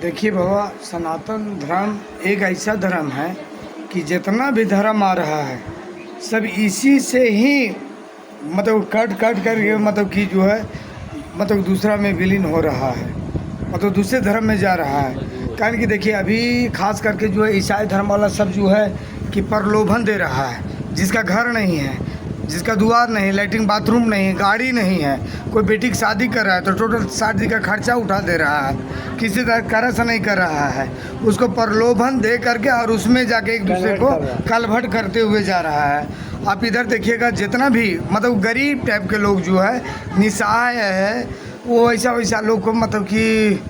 देखिए बाबा, सनातन धर्म एक ऐसा धर्म है कि जितना भी धर्म आ रहा है सब इसी से ही मतलब कट करके मतलब कि जो है मतलब दूसरा में विलीन हो रहा है, मतलब दूसरे धर्म में जा रहा है। कारण कि देखिए अभी खास करके जो है ईसाई धर्म वाला सब जो है कि प्रलोभन दे रहा है। जिसका घर नहीं है, जिसका द्वार नहीं, लैट्रिन बाथरूम नहीं, गाड़ी नहीं है, कोई बेटी की शादी कर रहा है तो टोटल शादी का खर्चा उठा दे रहा है, किसी तरह कर्ज नहीं कर रहा है, उसको प्रलोभन दे करके और उसमें जाके एक दूसरे को कलभट करते हुए जा रहा है। आप इधर देखिएगा जितना भी मतलब गरीब टाइप के लोग जो है, निसहाय है, वो वैसा लोग को मतलब कि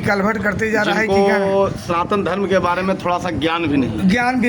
कलभट करते जा रहा है। कि सनातन धर्म के बारे में थोड़ा सा ज्ञान भी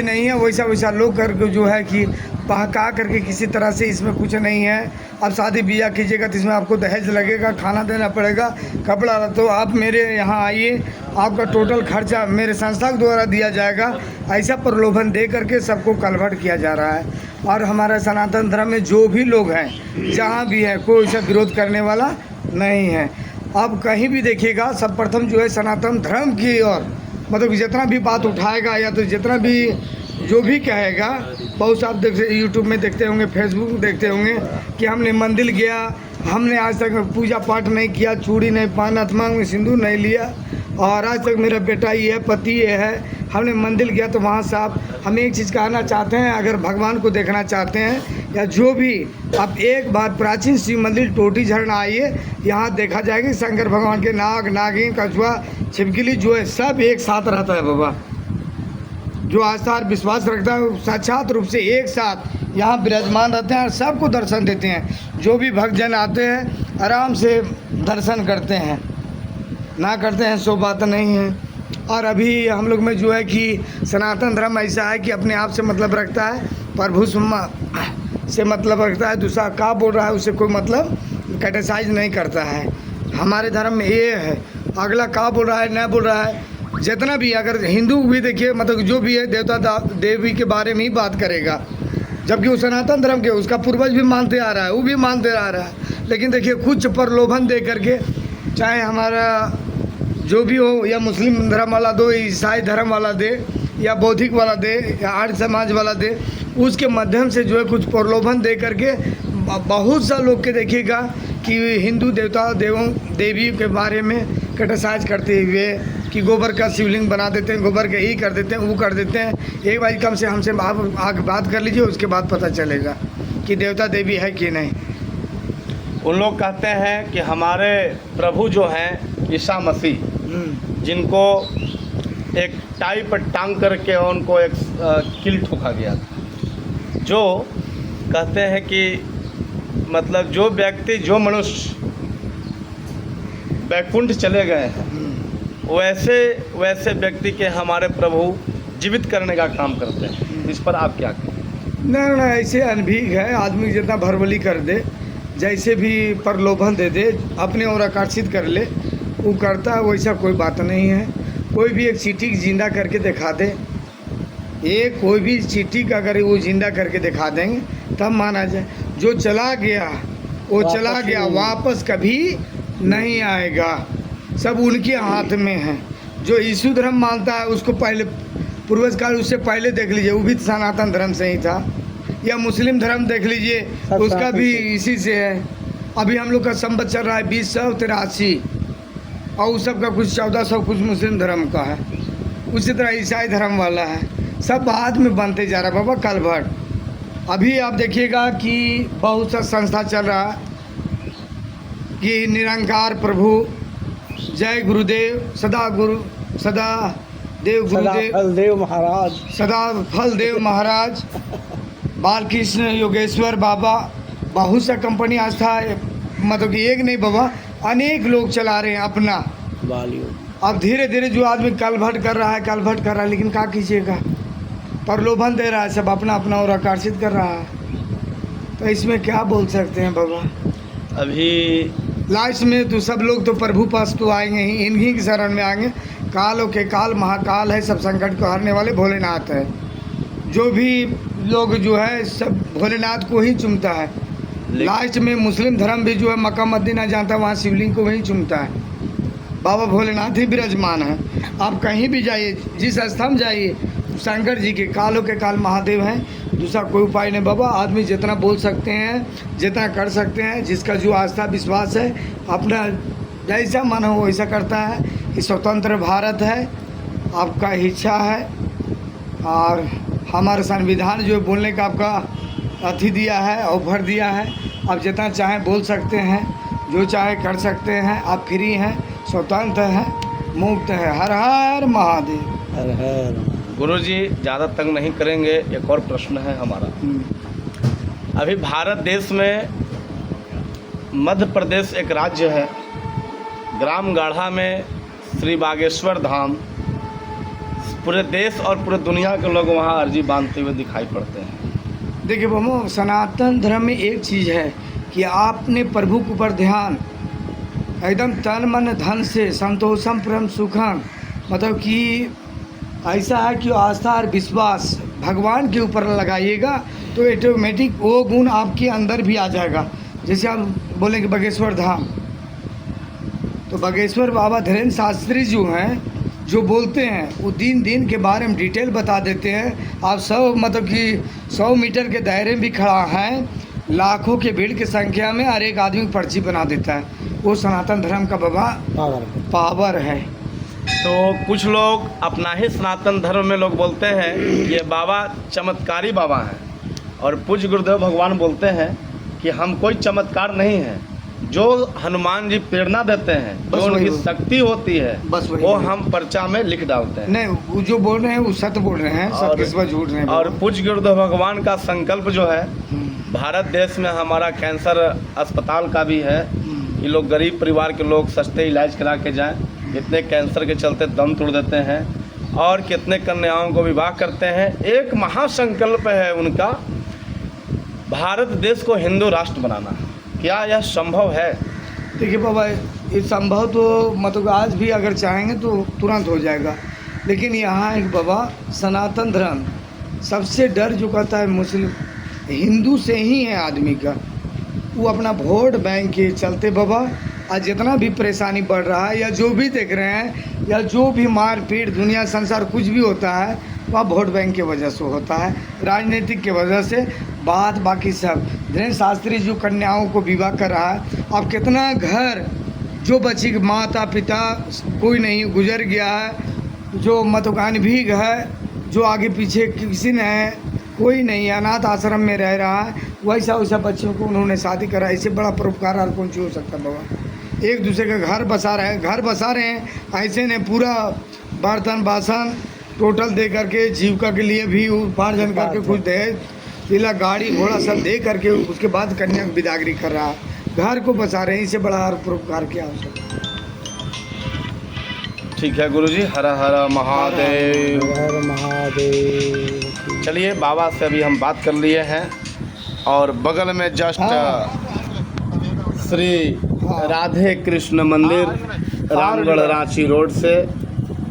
नहीं है, वैसा लोग करके जो है कि बहका करके किसी तरह से इसमें कुछ नहीं है। अब शादी ब्याह कीजिएगा तो इसमें आपको दहेज लगेगा, खाना देना पड़ेगा, कपड़ा, तो आप मेरे यहाँ आइए, आपका टोटल खर्चा मेरे संस्था के द्वारा दिया जाएगा। ऐसा प्रलोभन दे करके सबको कलभट किया जा रहा है। और हमारा सनातन धर्म में जो भी लोग हैं, जहाँ भी है, कोई ऐसा विरोध करने वाला नहीं है। अब कहीं भी देखिएगा सब प्रथम जो है सनातन धर्म की ओर मतलब जितना भी बात उठाएगा या तो जितना भी जो भी कहेगा, बहुत आप यूट्यूब में देखते होंगे, फेसबुक में देखते होंगे कि हमने मंदिर गया, हमने आज तक पूजा पाठ नहीं किया, चूड़ी नहीं पहना, मांग में सिंदूर नहीं लिया, और आज तक मेरा बेटा ये है, पति ये है, हमने मंदिर गया। तो वहाँ से हम एक चीज़ कहना चाहते हैं, अगर भगवान को देखना चाहते हैं या जो भी, आप एक बार प्राचीन शिव मंदिर टोटी झरना आइए, यहाँ देखा जाएगा शंकर भगवान के नाग, नागिन, कछुआ, छिपकली जो है सब एक साथ रहता है। बाबा जो आस्था और विश्वास रखता है साक्षात रूप से एक साथ यहाँ विराजमान रहते हैं और सबको दर्शन देते हैं। जो भी भक्तजन आते हैं आराम से दर्शन करते हैं, ना करते हैं सो बात नहीं है। और अभी हम लोग में जो है कि सनातन धर्म ऐसा है कि अपने आप से मतलब रखता है, प्रभु से मतलब रखता है, दूसरा का बोल रहा है उससे कोई मतलब क्रिटिसाइज नहीं करता है। हमारे धर्म में ये है, अगला का बोल रहा है नहीं बोल रहा है, जितना भी अगर हिंदू भी देखिए मतलब जो भी है देवता देवी के बारे में ही बात करेगा, जबकि वो सनातन धर्म के उसका पूर्वज भी मानते आ रहा है, वो भी मानते आ रहा है। लेकिन देखिए कुछ प्रलोभन दे करके, चाहे हमारा जो भी हो, या मुस्लिम धर्म वाला दो, ईसाई धर्म वाला दे, या बौद्धिक वाला दे, या आर्य समाज वाला दे, उसके माध्यम से जो है कुछ प्रलोभन दे करके बहुत सा लोग के देखिएगा कि हिंदू देवता देवी के बारे में क्रिटिसाइज करते हुए कि गोबर का शिवलिंग बना देते हैं, गोबर का ही कर देते हैं, वो कर देते हैं। एक बार कम से हमसे आप आगे बात कर लीजिए, उसके बाद पता चलेगा कि देवता देवी है कि नहीं। उन लोग कहते हैं कि हमारे प्रभु जो हैं ईसा मसीह, जिनको एक टाई पर टांग करके उनको एक किल ठोका गया था, जो कहते हैं कि मतलब जो व्यक्ति जो मनुष्य बैकुंठ चले गए हैं वैसे व्यक्ति के हमारे प्रभु जीवित करने का काम करते हैं। इस पर आप क्या कहें? ना ऐसे अनभीग है आदमी, जितना भरबली कर दे, जैसे भी प्रलोभन दे दे, अपने और आकर्षित कर ले, वो करता है, वैसा कोई बात नहीं है। कोई भी एक चींटी जिंदा करके दिखा दे, ये कोई भी चींटी का अगर वो जिंदा करके दिखा देंगे तब माना जाए। जो चला गया वो चला गया, वापस कभी नहीं आएगा, सब उनके हाथ में है। जो यीशु धर्म मानता है उसको पहले पूर्वज काल उससे पहले देख लीजिए, वो भी सनातन धर्म से ही था। या मुस्लिम धर्म देख लीजिए, उसका भी इसी से है। अभी हम लोग का संवत चल रहा है 2083, और उस सब का कुछ 1400 कुछ मुस्लिम धर्म का है। उसी तरह ईसाई धर्म वाला है, सब बाद में बनते जा रहा है बाबा कलभट। अभी आप देखिएगा कि बहुत सा संस्था चल रहा है कि निरंकार प्रभु, जय गुरुदेव, सदा देव गुरुदेव, फलदेव महाराज, सदा फलदेव महाराज, बालकृष्ण योगेश्वर बाबा, बहुत सा कंपनी आस्था है, मतलब कि एक नहीं बाबा, अनेक लोग चला रहे हैं अपना। अब धीरे धीरे जो आदमी कलभट कर रहा है, लेकिन क्या कीजिएगा, प्रलोभन दे रहा है, सब अपना अपना और आकर्षित कर रहा है, तो इसमें क्या बोल सकते हैं बाबा। अभी लास्ट में तो सब लोग तो प्रभु पास तो आएंगे ही, इन्हीं की शरण में आएंगे। कालों के काल महाकाल है, सब संकट को हरने वाले भोलेनाथ है। जो भी लोग जो है सब भोलेनाथ को ही चूमता है। लास्ट में मुस्लिम धर्म भी जो है मक्का मदीना जाता है, वहाँ शिवलिंग को वही चूमता है। बाबा भोलेनाथ ही विराजमान है। आप कहीं भी जाइए, जिस स्थान जाइए, शंकर जी के कालों के काल महादेव हैं। दूसरा कोई उपाय नहीं बाबा। आदमी जितना बोल सकते हैं, जितना कर सकते हैं, जिसका जो आस्था विश्वास है, अपना जैसा मन हो वैसा करता है। ये स्वतंत्र भारत है, आपका इच्छा है, और हमारा संविधान जो बोलने का आपका अथी दिया है, ऑफर दिया है। आप जितना चाहें बोल सकते हैं, जो चाहे कर सकते हैं। आप फ्री हैं, स्वतंत्र हैं, मुक्त है। हर हर महादेव। हर हर। गुरुजी ज़्यादा तंग नहीं करेंगे, एक और प्रश्न है हमारा। अभी भारत देश में मध्य प्रदेश एक राज्य है, ग्राम गाढ़ा में श्री बागेश्वर धाम, पूरे देश और पूरे दुनिया के लोग वहाँ अर्जी बांधते हुए दिखाई पड़ते हैं। देखिए बाबू, सनातन धर्म में एक चीज़ है कि आपने प्रभु के ऊपर ध्यान एकदम तन मन धन से, संतोषम परम सुखम, मतलब कि ऐसा है कि आस्था और विश्वास भगवान के ऊपर लगाइएगा तो ऑटोमेटिक वो गुण आपके अंदर भी आ जाएगा। जैसे आप बोलेंगे बागेश्वर धाम, तो बागेश्वर बाबा धीरेन्द्र शास्त्री जो हैं, जो बोलते हैं वो दिन के बारे में डिटेल बता देते हैं। आप 100 मतलब कि 100 मीटर के दायरे में भी खड़ा हैं, लाखों के भीड़ की संख्या में, हर एक आदमी पर्ची बना देता है। वो सनातन धर्म का बाबा पावर है। तो कुछ लोग अपना ही सनातन धर्म में लोग बोलते हैं ये बाबा चमत्कारी बाबा हैं, और पूज्य गुरुदेव भगवान बोलते हैं कि हम कोई चमत्कार नहीं है, जो हनुमान जी प्रेरणा देते हैं, जो उनकी शक्ति होती है, वो हम पर्चा में लिख डालते हैं। नहीं, वो जो बोल रहे हैं वो सत्य बोल रहे हैं, सत्य किस पर झूठ नहीं। और पूज्य गुरुदेव भगवान का संकल्प जो है, भारत देश में हमारा कैंसर अस्पताल का भी है। ये लोग गरीब परिवार के लोग सस्ते इलाज करा के जाएं। कितने कैंसर के चलते दम तोड़ देते हैं, और कितने कन्याओं को विवाह करते हैं। एक महासंकल्प है उनका भारत देश को हिंदू राष्ट्र बनाना, क्या यह संभव है? देखिए बाबा, ये संभव तो मतलब आज भी अगर चाहेंगे तो तुरंत हो जाएगा, लेकिन यहाँ एक बाबा सनातन धर्म सबसे डर जो कहता है मुस्लिम हिंदू से ही है आदमी का। वो अपना वोट बैंक के चलते बाबा आज जितना भी परेशानी बढ़ रहा है या जो भी देख रहे हैं या जो भी मारपीट दुनिया संसार कुछ भी होता है वह वोट बैंक की वजह से होता है, राजनीतिक की वजह से। बाकी सब धीरेन्द्र शास्त्री जो कन्याओं को विवाह कर रहा है, अब कितना घर जो बच्ची के माता पिता कोई नहीं गुजर गया है, जो मतोकान भी है, जो आगे पीछे किसी ने कोई नहीं अनाथ आश्रम में रह रहा है, वैसा बच्चों को उन्होंने शादी करा। इससे बड़ा परोपकार और कौन सी हो सकता है बाबा? एक दूसरे का घर बसा रहे हैं, ऐसे ने पूरा बर्तन बासन टोटल दे करके जीविका के लिए भी उपार्जन करके कुछ दहेज तिलक गाड़ी घोड़ा सब दे करके उसके बाद कन्या की बिदागरी कर रहा है, घर को बचा रहे हैं। इससे बड़ा और परोपकार क्या हो सकता है? ठीक है गुरुजी, हर हर महादेव। हर महादेव। चलिए बाबा से अभी हम बात कर लिए हैं और बगल में जस्ट श्री राधे कृष्ण मंदिर रामगढ़ रांची रोड से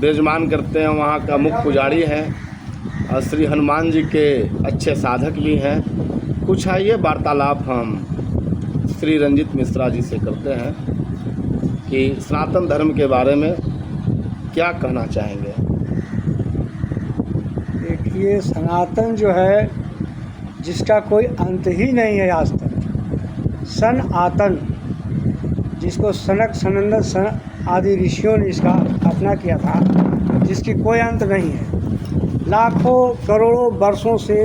विराजमान करते हैं, वहाँ का मुख्य पुजारी हैं और श्री हनुमान जी के अच्छे साधक भी हैं। कुछ आइए वार्तालाप हम श्री रंजित मिश्रा जी से करते हैं कि सनातन धर्म के बारे में क्या कहना चाहेंगे। देखिए, सनातन जो है जिसका कोई अंत ही नहीं है आज तक, सनातन जिसको सनक सनंदन सन आदि ऋषियों ने इसका स्थापना किया था, जिसकी कोई अंत नहीं है। लाखों करोड़ों वर्षों से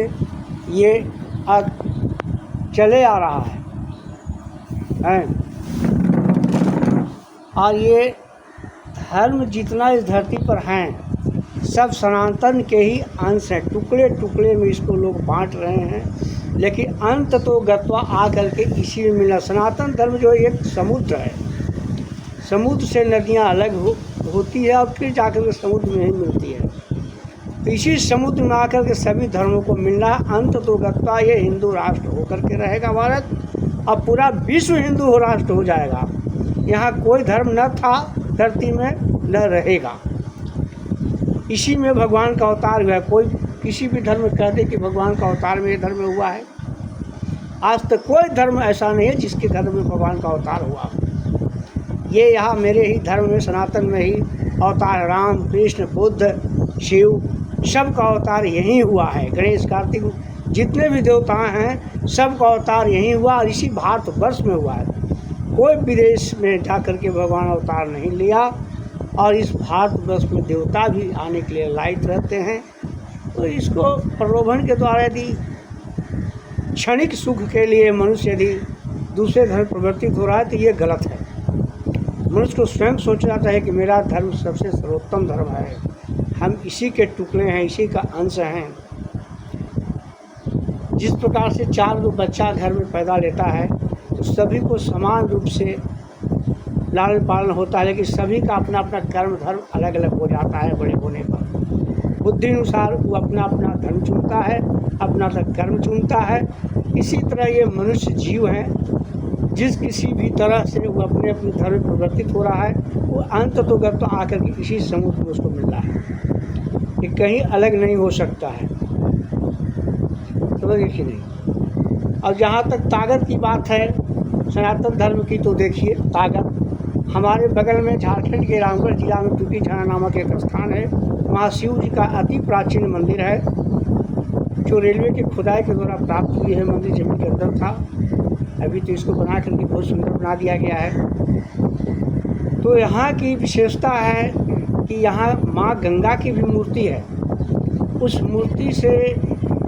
ये चले आ रहा है। और ये धर्म जितना इस धरती पर हैं सब सनातन के ही अंश हैं। टुकड़े टुकड़े में इसको लोग बांट रहे हैं, लेकिन अंत तो गत्वा आकर के इसी में मिला। सनातन धर्म जो एक समुद्र है, समुद्र से नदियां अलग होती है और फिर जाकर के समुद्र में ही मिलती है। तो इसी समुद्र में आकर के सभी धर्मों को मिलना है। अंत तो गत्वा ये हिंदू राष्ट्र होकर के रहेगा भारत, अब पूरा विश्व हिंदू राष्ट्र हो जाएगा। यहाँ कोई धर्म न था धरती में, न रहेगा। इसी में भगवान का अवतार हुआ है। कोई किसी भी धर्म कह दे कि भगवान का अवतार मेरे धर्म में हुआ है, आज तक कोई धर्म ऐसा नहीं है जिसके धर्म में भगवान का अवतार हुआ। ये यहाँ मेरे ही धर्म में सनातन में ही अवतार राम कृष्ण बुद्ध शिव सब का अवतार यहीं हुआ है। गणेश कार्तिक जितने भी देवता हैं सब का अवतार यहीं हुआ और इसी भारतवर्ष में हुआ है। कोई विदेश में जाकर के भगवान अवतार नहीं लिया और इस भारतवर्ष में देवता भी आने के लिए लायक रहते हैं। तो इसको प्रलोभन के द्वारा यदि क्षणिक सुख के लिए मनुष्य यदि दूसरे धर्म प्रवर्तित हो रहा है तो ये गलत है। मनुष्य को स्वयं सोचना चाहिए कि मेरा धर्म सबसे सर्वोत्तम धर्म है, हम इसी के टुकड़े हैं, इसी का अंश हैं। जिस प्रकार से 4 बच्चा घर में पैदा लेता है तो सभी को समान रूप से लालन पालन होता है, लेकिन सभी का अपना अपना कर्म धर्म अलग अलग हो जाता है। बड़े होने पर बुद्धि अनुसार वो अपना अपना धर्म चुनता है, अपना कर्म चुनता है। इसी तरह ये मनुष्य जीव हैं, जिस किसी भी तरह से वो अपने अपने धर्म में परिवर्तित हो रहा है वो अंत तो गत तो आकर के इसी समुद्र में उसको मिल रहा है, ये कहीं अलग नहीं हो सकता है। समझ कि नहीं। और जहाँ तक ताकत की बात है सनातन धर्म की, तो देखिए ताकत हमारे बगल में झारखंड के रामगढ़ जिला में टूटी झाना नामक एक स्थान है। वहाँ शिव जी का अति प्राचीन मंदिर है जो रेलवे की खुदाई के द्वारा प्राप्त हुई है। मंदिर जमीन के अंदर था, अभी तो इसको बना करके बहुत सुंदर बना दिया गया है। तो यहाँ की विशेषता है कि यहाँ माँ गंगा की भी मूर्ति है। उस मूर्ति से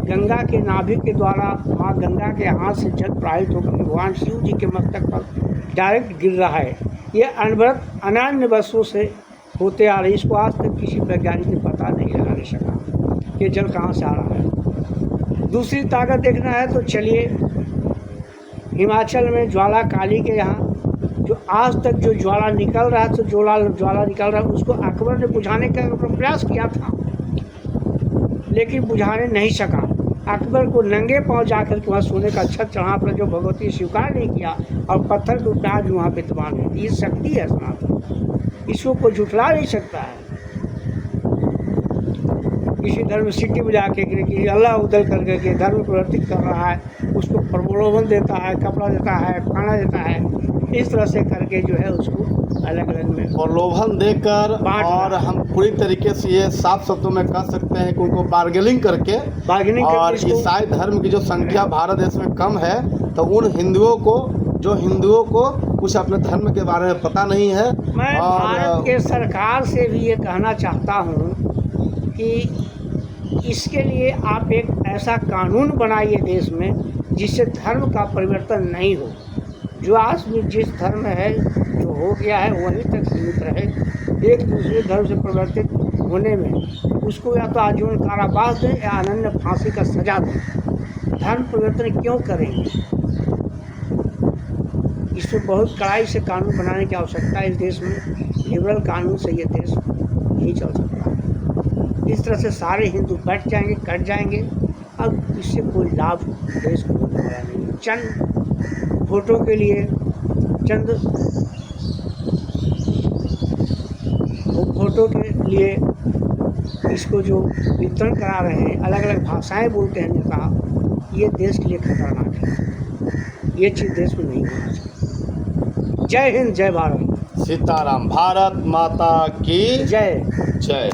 गंगा के नाभि के द्वारा माँ गंगा के हाथ से जल प्रवाहित होकर भगवान शिव जी के मस्तक पर डायरेक्ट गिर रहा है। ये अनवरत अनन्य वर्षों से होते आ रही, इसको आज तक किसी वैज्ञानिक ने पता नहीं लगा सका कि जल कहाँ से आ रहा है। दूसरी ताकत देखना है तो चलिए हिमाचल में ज्वाला काली के यहाँ जो आज तक जो ज्वाला निकल रहा है, तो ज्वाला निकल रहा है, उसको अकबर ने बुझाने का प्रयास किया था लेकिन बुझाने नहीं सका। अकबर को नंगे पांव जाकर के वहाँ सोने का छत चढ़ा पर जो भगवती स्वीकार नहीं किया और पत्थर के उपराज वहाँ विद्यमान है। ये शक्ति है सनातन, इसको कोई झुठला नहीं सकता है। किसी धर्म सिटी में जाके कि अल्लाह उदल करके के धर्म प्रवर्तित कर रहा है, उसको प्रलोभन देता है, कपड़ा देता है, खाना देता है, इस तरह से करके जो है उसको अलग अलग में प्रलोभन देकर और हम पूरी तरीके से ये साफ शब्दों में कह सकते हैं कि उनको बार्गेनिंग करके और ईसाई धर्म की जो संख्या भारत देश में कम है, तो उन हिंदुओं को कुछ अपने धर्म के बारे में पता नहीं है। मैं भारत के सरकार से भी ये कहना चाहता हूँ कि इसके लिए आप एक ऐसा कानून बनाइए देश में जिससे धर्म का परिवर्तन नहीं हो। जो आज में जिस धर्म है जो हो गया है वहीं तक सीमित रहे। एक दूसरे धर्म से परिवर्तित होने में उसको या तो आजीवन कारावास दें या अनन्य फांसी का सजा दें। धर्म परिवर्तन क्यों करेंगे? इस पर बहुत कड़ाई से कानून बनाने की आवश्यकता है। इस देश में लिबरल कानून से ये देश नहीं चल सकता। इस तरह से सारे हिंदू कट जाएंगे। अब इससे कोई लाभ देश को होने वाला नहीं। चंद फोटो के लिए, चंद फोटो के लिए इसको जो वितरण करा रहे हैं, अलग अलग भाषाएं बोलते हैं नेता, ये देश के लिए खतरनाक है। ये चीज़ देश में नहीं होना चाहिए। जय हिंद, जय भारत। सीताराम। भारत माता की जय जय।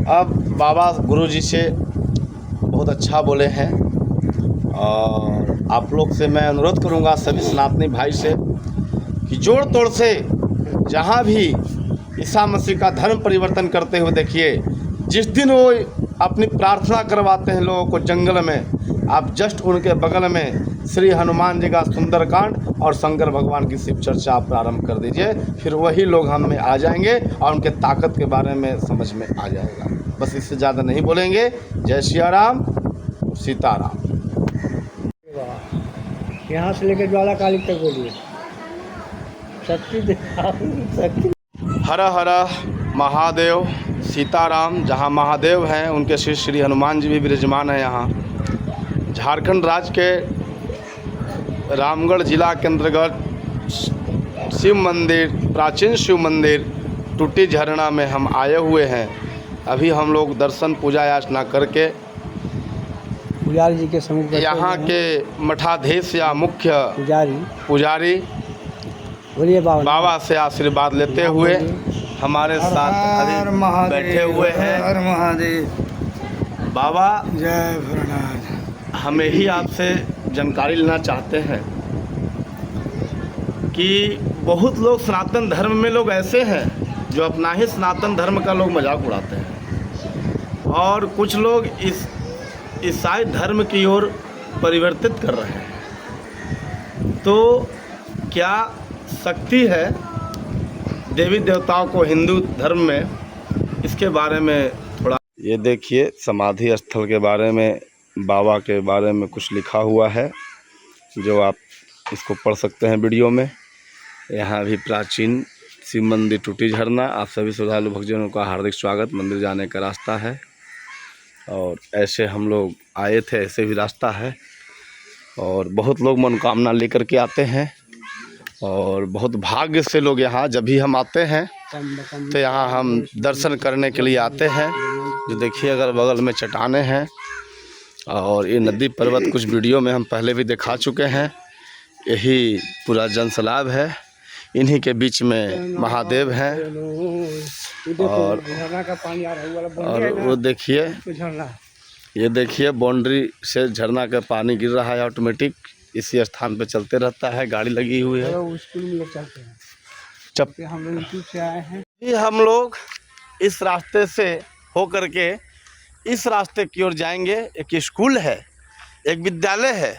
अब बाबा गुरुजी से बहुत अच्छा बोले हैं और आप लोग से मैं अनुरोध करूंगा सभी सनातनी भाई से कि जोड़ तोड़ से जहां भी ईसा मसीह का धर्म परिवर्तन करते हुए देखिए, जिस दिन वो अपनी प्रार्थना करवाते हैं लोगों को जंगल में, आप जस्ट उनके बगल में श्री हनुमान जी का सुंदरकांड और शंकर भगवान की शिव चर्चा आप प्रारंभ कर दीजिए। फिर वही लोग हम में आ जाएंगे और उनके ताकत के बारे में समझ में आ जाएगा। बस इससे ज़्यादा नहीं बोलेंगे। जय सिया राम, सीताराम। यहाँ से लेकर ज्वाला काली तक बोलिए। शक्ति हर हर महादेव, सीताराम। जहाँ महादेव हैं उनके श्री हनुमान जी भी विराजमान हैं। यहाँ झारखंड राज्य के रामगढ़ जिला के अंतर्गत शिव मंदिर, प्राचीन शिव मंदिर टूटी झरना में हम आए हुए हैं। अभी हम लोग दर्शन पूजा याचना करके पुजारी जी के समूह यहाँ के मठाधीश या मुख्य पुजारी बोलिए बाबा से आशीर्वाद लेते हुए हमारे साथ अभी बैठे हुए हैं। हर महादेव। बाबा जय भोलेनाथ। हमें ही आपसे जानकारी लेना चाहते हैं कि बहुत लोग सनातन धर्म में लोग ऐसे हैं जो अपना ही सनातन धर्म का लोग मजाक उड़ाते हैं और कुछ लोग इस ईसाई धर्म की ओर परिवर्तित कर रहे हैं। तो क्या शक्ति है देवी देवताओं को हिंदू धर्म में, इसके बारे में थोड़ा। ये देखिए समाधि स्थल के बारे में, बाबा के बारे में कुछ लिखा हुआ है जो आप इसको पढ़ सकते हैं वीडियो में। यहाँ भी प्राचीन शिव मंदिर टूटी झरना। आप सभी श्रद्धालु भक्तजनों का हार्दिक स्वागत। मंदिर जाने का रास्ता है और ऐसे हम लोग आए थे, ऐसे भी रास्ता है और बहुत लोग मनोकामना लेकर के आते हैं और बहुत भाग्य से लोग यहाँ जब भी हम आते हैं तो यहाँ हम दर्शन करने के लिए आते हैं। जो देखिए अगल बगल में चट्टानें हैं और ये नदी पर्वत कुछ वीडियो में हम पहले भी दिखा चुके हैं। यही पूरा जनसैलाब है, इन्हीं के बीच में महादेव हैं और वो देखिए, ये देखिए बाउंड्री से झरना का पानी गिर रहा है ऑटोमेटिक, इसी स्थान पे चलते रहता है। गाड़ी लगी हुई है। जब हम लोग यूट्यूब से आए हैं, हम लोग इस रास्ते से होकर के इस रास्ते की ओर जाएंगे। एक स्कूल है, एक विद्यालय है।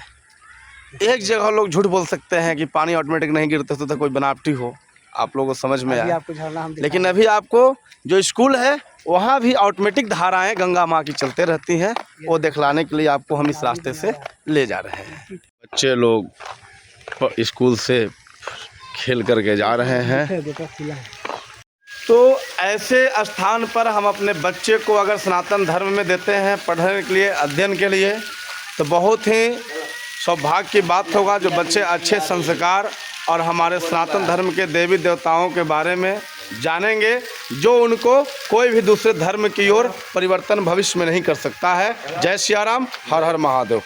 एक जगह लोग झूठ बोल सकते हैं कि पानी ऑटोमेटिक नहीं गिरते तो कोई बनावटी हो, आप लोगों को समझ में आया। लेकिन अभी आपको जो स्कूल है वहाँ भी ऑटोमेटिक धाराएं गंगा माँ की चलते रहती हैं। वो दिखलाने के लिए आपको हम इस रास्ते से ले जा रहे हैं। बच्चे लोग स्कूल से खेल करके जा रहे हैं। तो ऐसे स्थान पर हम अपने बच्चे को अगर सनातन धर्म में देते हैं पढ़ने के लिए, अध्ययन के लिए, तो बहुत ही सौभाग्य की बात होगा। जो बच्चे अच्छे संस्कार और हमारे सनातन धर्म के देवी देवताओं के बारे में जानेंगे, जो उनको कोई भी दूसरे धर्म की ओर परिवर्तन भविष्य में नहीं कर सकता है। जय सिया राम, हर हर महादेव।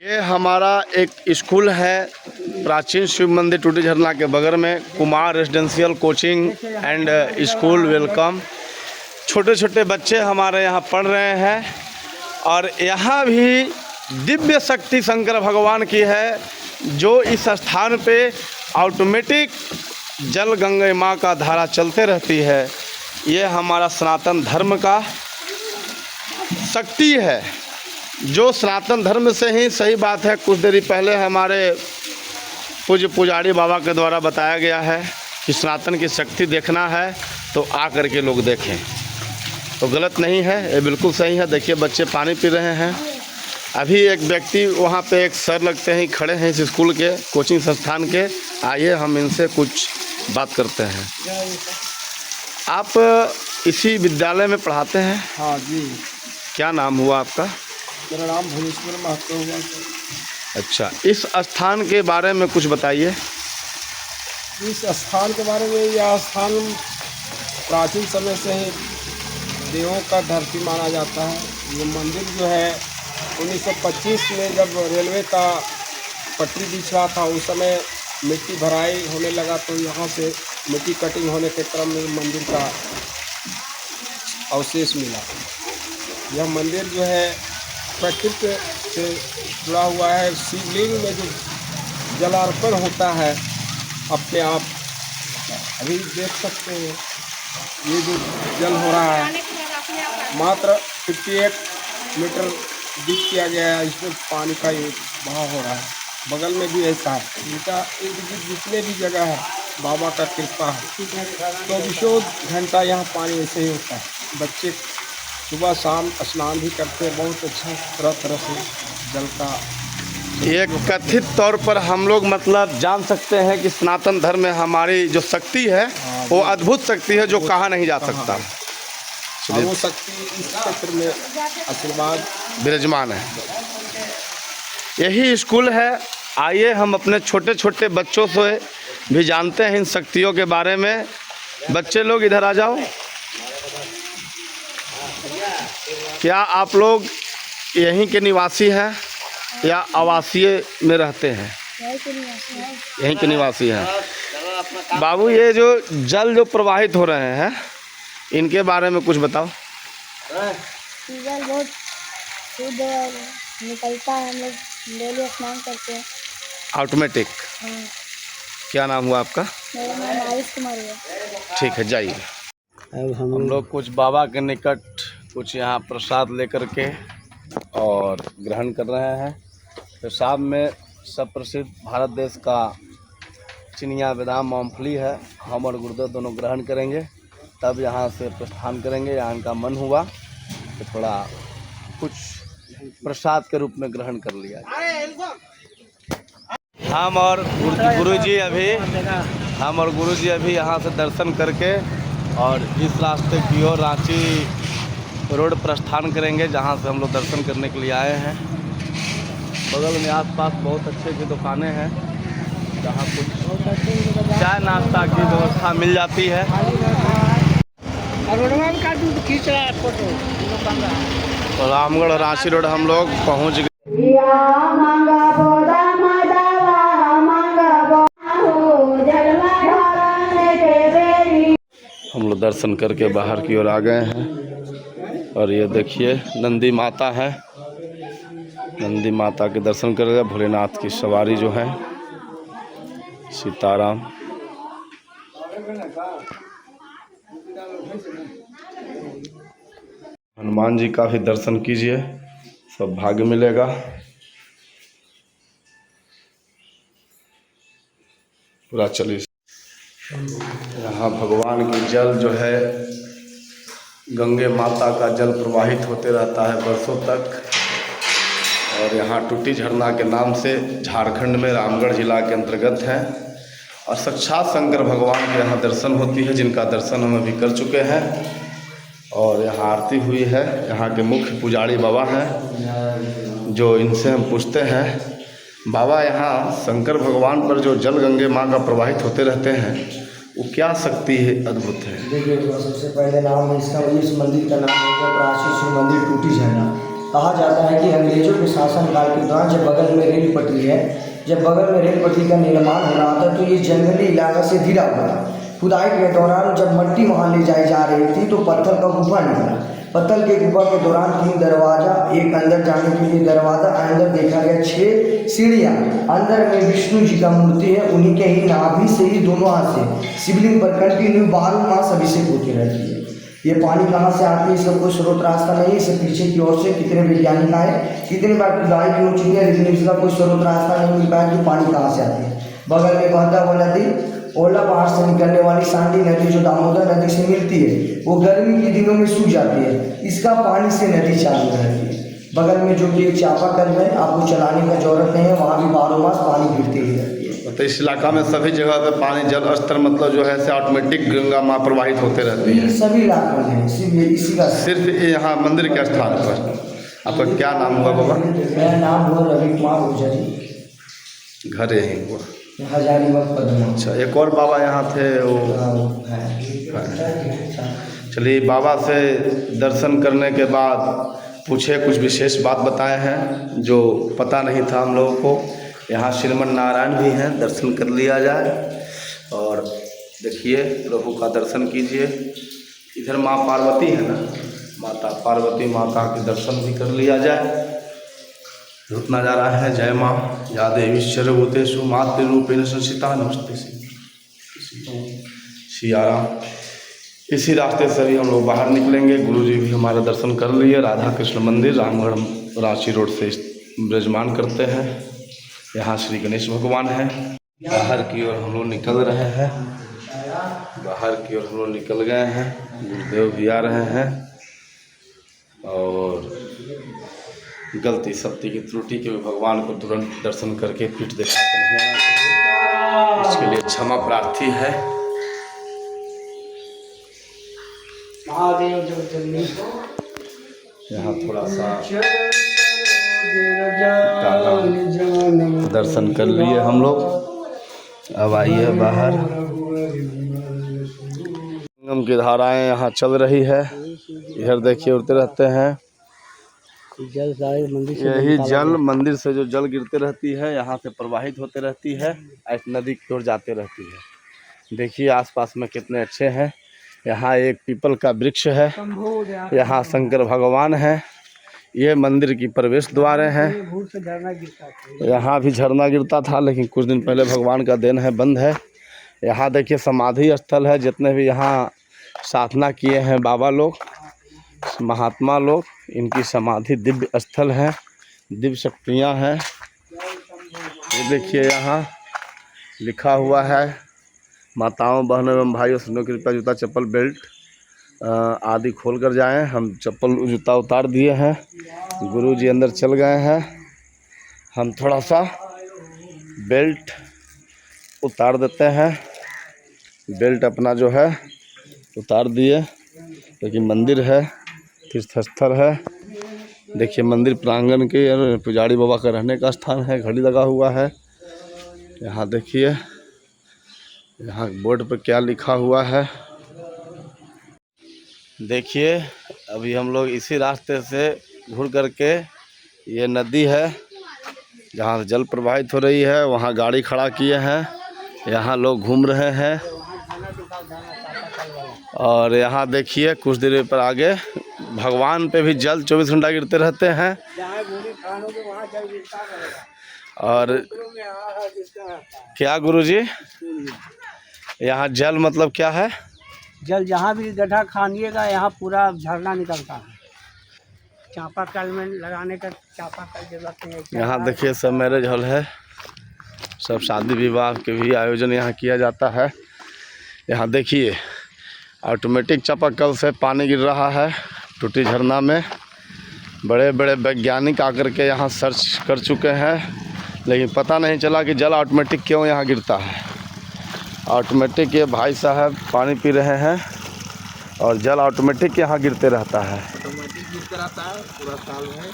ये हमारा एक स्कूल है, प्राचीन शिव मंदिर टूटी झरना के बगल में, Kumar residential coaching and school welcome. छोटे छोटे बच्चे हमारे यहाँ पढ़ रहे हैं और यहाँ भी दिव्य शक्ति शंकर भगवान की है, जो इस स्थान पे ऑटोमेटिक जल गंगा माँ का धारा चलते रहती है। ये हमारा सनातन धर्म का शक्ति है, जो सनातन धर्म से ही सही बात है। कुछ देरी पहले हमारे पूज्य पुजारी बाबा के द्वारा बताया गया है कि सनातन की शक्ति देखना है तो आ कर के लोग देखें, तो गलत नहीं है, ये बिल्कुल सही है। देखिए बच्चे पानी पी रहे हैं। अभी एक व्यक्ति वहाँ पे एक सर लगते हैं खड़े हैं इस स्कूल के, कोचिंग संस्थान के। आइए हम इनसे कुछ बात करते हैं। आप इसी विद्यालय में पढ़ाते हैं? हाँ जी। क्या नाम हुआ आपका? मेरा नाम भुवनेश्वर महतो हुआ। अच्छा, इस स्थान के बारे में कुछ बताइए। इस स्थान के बारे में, यह स्थान प्राचीन समय से ही देवों का धरती माना जाता है। ये मंदिर जो है 1925 में जब रेलवे का पटरी बिछ रहा था, उस समय मिट्टी भराई होने लगा, तो यहाँ से मिट्टी कटिंग होने के क्रम में मंदिर का अवशेष मिला। यह मंदिर जो है प्रकृति से जुड़ा हुआ है। शिवलिंग में जो जलार्पण होता है अपने आप, अभी देख सकते हैं ये जो जल हो रहा है, मात्र 58 मीटर डीप किया गया है। इसमें पानी का ये बहाव हो रहा है। बगल में भी ऐसा है। इनका जितने भी जगह है बाबा का कृपा है, तो 24 घंटा यहाँ पानी ऐसे ही होता है। बच्चे सुबह शाम स्नान भी करते हैं, बहुत अच्छा तरह तरह से जल का। एक कथित तौर पर हम लोग मतलब जान सकते हैं कि सनातन धर्म में हमारी जो शक्ति है वो अद्भुत शक्ति है, जो कहा नहीं जा सकता। और वो शक्ति इस क्षेत्र में आशीर्वाद विराजमान है। यही स्कूल है। आइए हम अपने छोटे छोटे बच्चों से भी जानते हैं इन शक्तियों के बारे में। बच्चे लोग इधर आ जाओ। क्या आप लोग यहीं के निवासी हैं या आवासीय में रहते हैं? यहीं के निवासी हैं। बाबू, ये जो जल जो प्रवाहित हो रहे हैं, इनके बारे में कुछ बताओ। जल बहुत शुद्ध निकलता है, हम लोग डेली स्नान करते हैं ऑटोमेटिक। क्या नाम हुआ आपका? मेरा नाम आयुष कुमार है। ठीक है, जाइए। अब हम लोग कुछ बाबा के निकट कुछ यहाँ प्रसाद लेकर के और ग्रहण कर रहे हैं। प्रसाद में सब प्रसिद्ध भारत देश का चिनिया बादाम मूंगफली है। हम और गुरुदेव दोनों ग्रहण करेंगे, तब यहाँ से प्रस्थान करेंगे। यहाँ इनका मन हुआ तो थोड़ा कुछ प्रसाद के रूप में ग्रहण कर लिया। हम और गुरुजी अभी यहाँ से दर्शन करके और इस रास्ते की ओर रांची रोड प्रस्थान करेंगे, जहाँ से हम लोग दर्शन करने के लिए आए हैं। बगल में आसपास बहुत अच्छे की दुकानें हैं, जहाँ कुछ चाय नाश्ता की व्यवस्था मिल जाती है। खींच रहा है फोटो। रामगढ़ रांची रोड हम लोग पहुँच गए। हम लोग दर्शन करके बाहर की ओर आ गए हैं और ये देखिए नंदी माता है। नंदी माता के दर्शन करेगा। भोलेनाथ की सवारी जो है, सीताराम। हनुमान जी का भी दर्शन कीजिए, सब भाग्य मिलेगा। पूरा चलिए। यहाँ भगवान की जल जो है, गंगे माता का जल प्रवाहित होते रहता है बरसों तक। और यहाँ टूटी झरना के नाम से झारखंड में रामगढ़ जिला के अंतर्गत है। और साक्षात शंकर भगवान के यहाँ दर्शन होती है, जिनका दर्शन हम अभी कर चुके हैं। और यहाँ आरती हुई है। यहाँ के मुख्य पुजारी बाबा हैं, जो इनसे हम पूछते हैं, बाबा यहाँ शंकर भगवान पर जो जल गंगे माँ का प्रवाहित होते रहते हैं, वो क्या शक्ति है, अद्भुत है? देखिए, तो सबसे पहले नाम इसका, इस मंदिर का नाम है प्राचीन शिव मंदिर टूटी झरना। कहा जाता है कि अंग्रेजों के शासनकाल के दौरान जब बगल में रेल पटरी है, जब बगल में रेल पटरी का निर्माण हो रहा था, तो ये जंगली इलाका से घिरा हुआ था। खुदाई के दौरान जब मिट्टी वहाँ ले जाई जा रही थी, तो पत्थर का गुफा निकला। पत्थर के गुफा के दौरान 3 दरवाज़ा, एक अंदर जाने के लिए दरवाज़ा, अंदर देखा गया 6 सीढ़ियाँ। अंदर में विष्णु जी का मूर्ति है, उन्हीं के ही नाभि से ही दोनों हाथ से शिवलिंग पर कंटिन्यू 12 मास अभिषेक होती रहती है। ये पानी कहाँ से आती है, इसका कोई स्रोत रास्ता नहीं है। इसे पीछे की ओर से कितने वैज्ञानिक आए, कितनी बार खुदाई की हो चुकी है, लेकिन इसका कोई स्रोत रास्ता नहीं मिल पाया कि पानी कहाँ से आती है। बगल में बहता हुआ नदी, ओला पहाड़ से निकलने वाली सांडी नदी, जो दामोदर नदी से मिलती है, वो गर्मी के दिनों में सूख जाती है। इसका पानी से नदी चालू रहती है। बगल में जो कि एक चापाकल है, आपको चलाने का जरूरत नहीं है, वहाँ भी 12 मास पानी गिरती ही रहती है। तो इस इलाका में सभी जगह पे पानी जल स्तर मतलब जो है से ऑटोमेटिक गंगा माँ प्रवाहित होते रहती है। सभी इलाकों में इसी का सिर्फ यहाँ मंदिर के स्थान पर। आपका क्या नाम हुआ बाबा? मेरा नाम हुआ रवि कुमार ओझा जी, घर यहीं हुआ। हजारीबाग पदमा। अच्छा, एक और बाबा यहाँ थे, वो चलिए बाबा से दर्शन करने के बाद पूछे, कुछ विशेष बात बताए हैं जो पता नहीं था हम लोगों को। यहाँ श्रीमन नारायण भी हैं, दर्शन कर लिया जाए। और देखिए, प्रभु का दर्शन कीजिए। इधर माँ पार्वती है ना, माता पार्वती माता के दर्शन भी कर लिया जाए। रुक नजारा है। जय माँ या देवी सर्वभूतेषु मातृरूपेण संस्थिता नमस्ते सियाराम। इसी रास्ते से भी हम लोग बाहर निकलेंगे। गुरुजी भी हमारा दर्शन कर लिए। राधा कृष्ण मंदिर रामगढ़ रांची रोड से विराजमान करते हैं। यहाँ श्री गणेश भगवान हैं। बाहर की ओर हम लोग निकल रहे हैं। बाहर की ओर हम लोग निकल गए हैं। गुरुदेव भी आ रहे हैं। और गलती सत्य की त्रुटि के भगवान को तुरंत दर्शन करके पीठ दिखा कर नहीं आना चाहिए। इसके लिए क्षमा प्रार्थी है। यहाँ थोड़ा सा दर्शन कर लिए हम लोग। अब आइए बाहर। संगम की धाराएं यहाँ चल रही है। इधर देखिए उड़ते रहते हैं। जल सारे मंदिर से यही जल मंदिर से जो जल गिरते रहती है, यहाँ से प्रवाहित होते रहती है, इस नदी की ओर जाते रहती है। देखिए आसपास में कितने अच्छे हैं। यहाँ एक पीपल का वृक्ष है। यहाँ शंकर भगवान हैं। ये मंदिर की प्रवेश द्वार हैं। यहाँ भी झरना गिरता था, लेकिन कुछ दिन पहले भगवान का देन है, बंद है। यहाँ देखिए समाधि स्थल है। जितने भी यहाँ साधना किए हैं बाबा लोग, महात्मा लोग, इनकी समाधि दिव्य स्थल है, दिव्य शक्तियाँ हैं। ये देखिए यहाँ लिखा हुआ है, माताओं बहनों एवं भाइयों सुनो कृपया जूता चप्पल बेल्ट आदि खोल कर जाएं। हम चप्पल जूता उतार दिए हैं। गुरुजी अंदर चल गए हैं। हम थोड़ा सा बेल्ट उतार देते हैं। बेल्ट अपना जो है उतार दिए, क्योंकि मंदिर है, तीर्थ स्थल है। देखिए मंदिर प्रांगण के पुजारी बाबा का रहने का स्थान है। घड़ी लगा हुआ है। यहाँ देखिए, यहाँ बोर्ड पर क्या लिखा हुआ है। देखिए अभी हम लोग इसी रास्ते से घूर करके, ये नदी है जहाँ से जल प्रवाहित हो रही है, वहाँ गाड़ी खड़ा किए हैं। यहाँ लोग घूम रहे हैं। और यहाँ देखिए कुछ देर पर आगे भगवान पे भी जल 24 घंटा गिरते रहते हैं। और क्या गुरुजी, यहाँ जल मतलब क्या है? जल जहाँ भी गड्ढा खानिएगा, यहाँ पूरा झरना निकलता है। चापाकल में लगाने का चापाकल जरूरत नहीं है। यहाँ देखिए सब मैरिज हॉल है। सब शादी विवाह के भी आयोजन यहाँ किया जाता है। यहाँ देखिए ऑटोमेटिक चापाकल से पानी गिर रहा है टूटी झरना में। बड़े बड़े वैज्ञानिक आकर के यहाँ सर्च कर चुके हैं, लेकिन पता नहीं चला कि जल ऑटोमेटिक क्यों यहाँ गिरता है। ऑटोमेटिक ये भाई साहब पानी पी रहे हैं और जल ऑटोमेटिक यहाँ गिरते रहता है। ऑटोमेटिक गिरता रहता है पूरा साल में।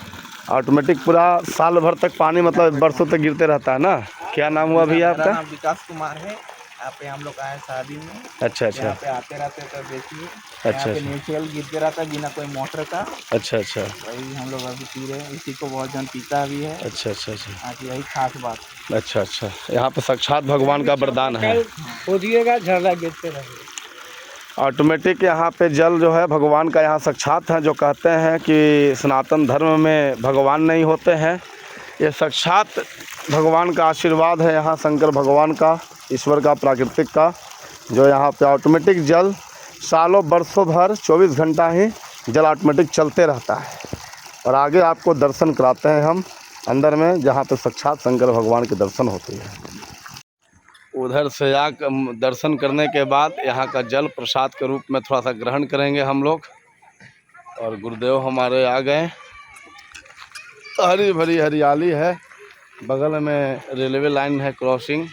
ऑटोमेटिक पूरा साल भर तक पानी मतलब बरसों तक गिरते रहता है ना। क्या नाम हुआ भैया मेरा आपका? नाम विकास कुमार है। यहाँ पे हम लोग आए शादी में। अच्छा अच्छा यहाँ पे आते रहते तो देखिए अच्छा यहाँ पे अच्छा नेचुरल गिरते रहता है बिना कोई मोटर का। अच्छा अच्छा वही हम लोग अभी पी रहे हैं, इसी को बहुत जन पीता भी है। अच्छा अच्छा अच्छा आज यही खास बात है। अच्छा अच्छा यहाँ पे साक्षात भगवान का वरदान है। खोदिएगा झरना गिरते रहेगा। ऑटोमेटिक यहाँ पे जल जो है भगवान का यहाँ साक्षात है। जो कहते हैं कि सनातन धर्म में भगवान नहीं होते हैं, ये साक्षात भगवान का आशीर्वाद है यहाँ, शंकर भगवान का, ईश्वर का, प्राकृतिक का, जो यहाँ पे ऑटोमेटिक जल सालों बरसों भर 24 घंटा ही जल ऑटोमेटिक चलते रहता है। और आगे आपको दर्शन कराते हैं हम अंदर में, जहाँ पे साक्षात शंकर भगवान के दर्शन होते हैं। उधर से दर्शन करने के बाद यहाँ का जल प्रसाद के रूप में थोड़ा सा ग्रहण करेंगे हम लोग। और गुरुदेव हमारे आ गए। हरी भरी हरियाली है, बगल में रेलवे लाइन है क्रॉसिंग।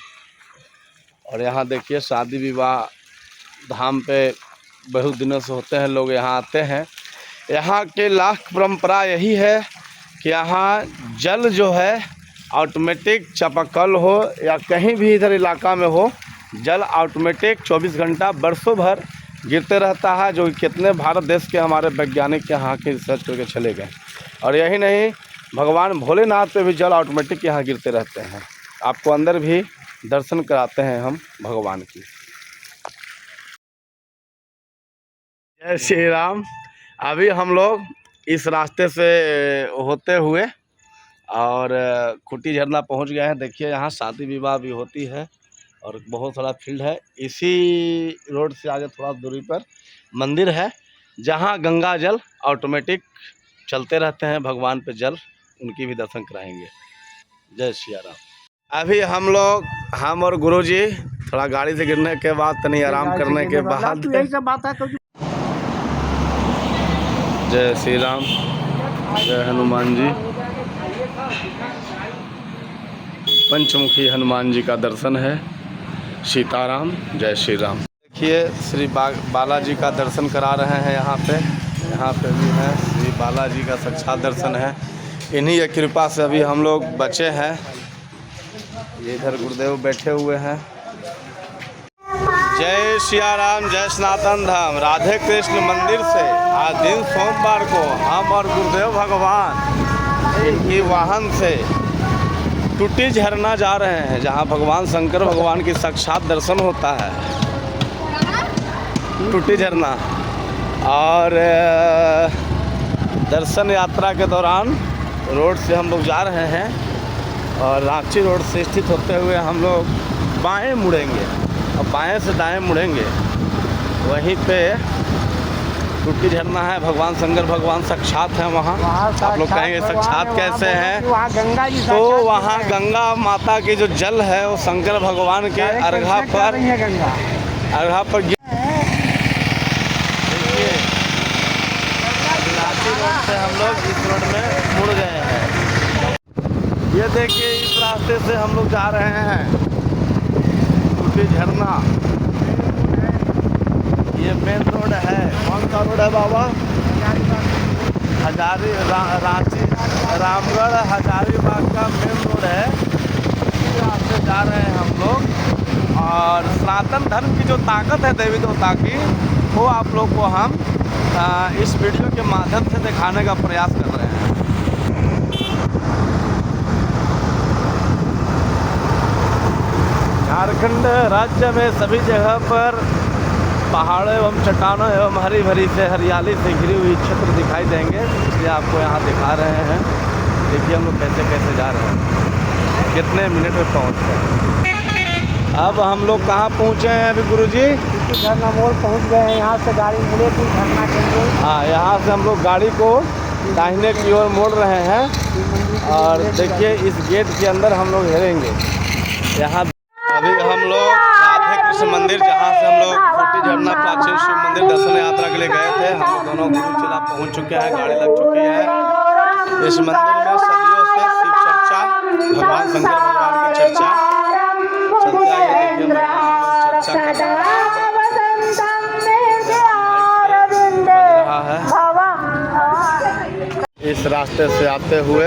और यहाँ देखिए शादी विवाह धाम पे बहुत दिनों से होते हैं, लोग यहाँ आते हैं। यहाँ के लाख परंपरा यही है कि यहाँ जल जो है ऑटोमेटिक चापाकल हो या कहीं भी इधर इलाका में हो, जल ऑटोमेटिक 24 घंटा बरसों भर गिरते रहता है। जो कितने भारत देश के हमारे वैज्ञानिक यहाँ के रिसर्च करके चले गए। और यही नहीं, भगवान भोलेनाथ पे भी जल ऑटोमेटिक यहाँ गिरते रहते हैं। आपको अंदर भी दर्शन कराते हैं हम भगवान की। जय श्री राम। अभी हम लोग इस रास्ते से होते हुए और खूटी झरना पहुंच गए हैं। देखिए यहाँ शादी विवाह भी होती है और बहुत सारा फील्ड है। इसी रोड से आगे थोड़ा दूरी पर मंदिर है, जहाँ गंगा जल ऑटोमेटिक चलते रहते हैं। भगवान पे जल, उनकी भी दर्शन कराएंगे। जय श्री राम। अभी हम और गुरुजी थोड़ा गाड़ी से गिरने के बाद तनी आराम करने के बाद, जय श्री राम, जय हनुमान जी, पंचमुखी हनुमान जी का दर्शन है। सीताराम, जय श्री राम। देखिए श्री बालाजी का दर्शन करा रहे हैं यहाँ पे भी है श्री बालाजी का साक्षात दर्शन है। इन्हीं की कृपा से अभी हम लोग बचे हैं। ये इधर गुरुदेव बैठे हुए हैं। जय सिया राम, जय सनातन धाम। राधे कृष्ण मंदिर से आज दिन सोमवार को हम और गुरुदेव भगवान इनकी वाहन से टूटी झरना जा रहे हैं, जहां भगवान शंकर भगवान की साक्षात दर्शन होता है। टूटी झरना। और दर्शन यात्रा के दौरान रोड से हम लोग जा रहे हैं और रांची रोड से स्थित होते हुए हम लोग बाएं मुड़ेंगे और बाएं से दाएं मुड़ेंगे। वहीं पे टूटी झरना है, भगवान शंकर भगवान साक्षात हैं वहाँ। आप लोग कहेंगे साक्षात कैसे हैं? तो वहाँ गंगा माता की जो जल है वो शंकर भगवान के अर्घा पर रोड से हम लोग इस रोड में मुड़ गए हैं। ये देखिए इस रास्ते से हम लोग जा रहे हैं टूटी झरना। ये मेन रोड है। कौन सा रोड है बाबा? रांची रामगढ़ हजारीबाग का मेन रोड है। इस रास्ते जा रहे हैं हम लोग। और सनातन धर्म की जो ताकत है देवी देवता की, वो आप लोग को हम इस वीडियो के माध्यम से दिखाने का प्रयास कर रहे हैं। झारखंड राज्य में सभी जगह पर पहाड़ों एवं चट्टानों एवं हरी भरी से हरियाली से घिरी हुई क्षेत्र दिखाई देंगे, इसलिए आपको यहाँ दिखा रहे हैं। देखिए हम लोग कैसे कैसे जा रहे हैं, कितने मिनट में पहुँच गए। अब हम लोग कहाँ पहुँचे हैं अभी गुरुजी? झरना मोड़ पहुँच गए हैं। यहाँ से गाड़ी मुड़ेगी झरना के लिए। हाँ, यहाँ से हम लोग गाड़ी को दाहिने की ओर मोड़ रहे हैं। और देखिए इस गेट के अंदर हम लोग हेरेंगे। यहाँ अभी हम लोग राधे कृष्ण मंदिर, जहाँ से हम लोग खूटी झरना प्राचीन शिव मंदिर दर्शन यात्रा के लिए गए थे, हम लोग दोनों गुरु चला पहुँच चुके हैं, गाड़ी लग चुकी है। इस मंदिर में सदियों से शिव चर्चा, भगवान शंकर भगवान की चर्चा चलती आई है। देखिए हम लोग चर्चा रास्ते से आते हुए